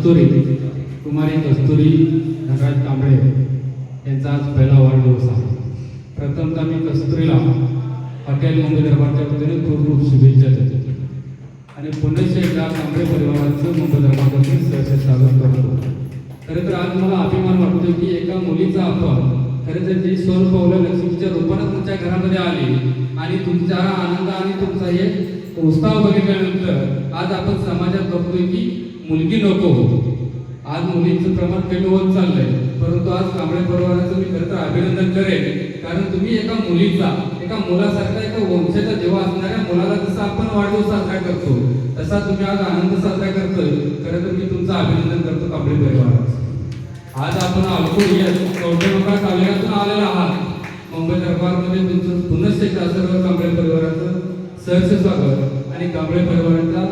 कस्तुरी कुमारी कस्तुरी धनराज कांबळे यांचा आज पहिला वाढदिवस आहे. प्रथमतः मी कस्तुरीला हॉटेल मुंबई दरबारच्या वतीने खूप खूप शुभेच्छा देतो आणि पुन्हा एकदा कांबळे परिवाराचं मुंबई दरबारातून सहर्ष स्वागत करतो. खरं तर आज मला अभिमान वाटतो की एका मुलीचा आपण खरं तर जी सोन पावलं लक्ष्मीच्या रूपानं तुमच्या घरामध्ये आली आणि तुमचा आनंद आणि तुमचा हे उत्साह बघितल्यानंतर आज आपण समाजात बघतोय की मुलगी नको. आज मुलींचं प्रमाण कमी होत चाललंय, परंतु आज कांबळे परिवाराचं मी खरं तर अभिनंदन करेन, कारण तुम्ही एका मुलीचा एका मुलासारखा एका वंशाचा जेव्हा असणाऱ्या मुलाला जसा आपण वाढदिवस साजरा करतो तसा तुम्ही आज आनंद साजरा करतोय. खरं तर मी तुमचं अभिनंदन करतो कांबळे परिवाराचं. आज आपण अल्कोड या कौटुंबिक तालुक्यातून आलेला आहात. मुंबई दरबारमध्ये तुमचं पुन्हा एकदा सर्व कांबळे परिवाराचं सहर्ष स्वागत आणि कांबळे परिवाराच्या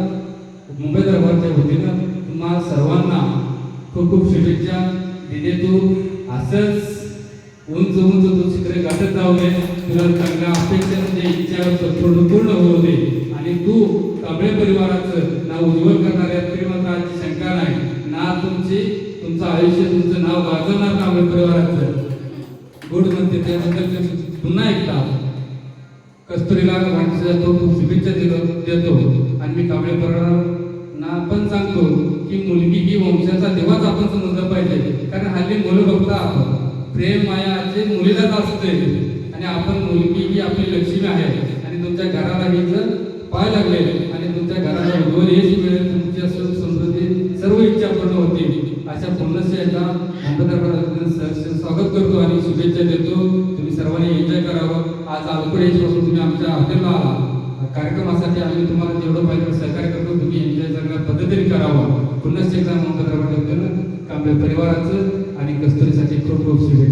मुंबई दरबारच्या वतीनं तुम्हा सर्वांना खूप खूप शुभेच्छा. दिदे तू असंच उंच उंच तू शिखरे गाठत जाऊ दे, तुला चांगल्या अपेक्षा म्हणजे इच्छा पूर्ण होऊ दे आणि तू कांबळे परिवाराचं नाव उज्ज्वल करणार यात तरी मात्र आजची शंका नाही. ना तुमचं आयुष्य तुमचं नाव गाजवणार कांबळे परिवाराचं गुड म्हणते. त्याबद्दल पुन्हा एकदा कस्तुरीला वाढदिवसाच्या खूप शुभेच्छा देतो आणि मी कांबळे परिवारांना पण सांगतो की मुलगी ही वंशाचा देवाच आपण समजलं पाहिजे, कारण हल्ली मुलं बघता आपण प्रेम माया जे मुलीलाच असते आणि आपण मुलगी ही आपली लक्ष्मी आहे आणि तुमच्या घराला ही जर पाय लागले आणि तुमच्या घराला उज्ज्वल यश मिळेल, तुमची असं समृद्धी सर्व इच्छा पूर्ण होतील. अशा पुन्हा एकदा मुंबई दरबारात सहर्ष स्वागत करतो आणि शुभेच्छा देतो. तुम्ही सर्वांनी एन्जॉय करावं. आज अल्कोडेजपासून तुम्ही आमच्या हॉटेलला आला कार्यक्रमासाठी, आम्ही तुम्हाला जेवढं पाहिजे सहकार्य करतो. तुम्ही एन्जॉय चांगल्या पद्धतीने करावं. पुन्हा एकदा मुंबई दरबारात कांबळे परिवाराचं आणि कस्तुरीसाठी खूप खूप शुभेच्छा.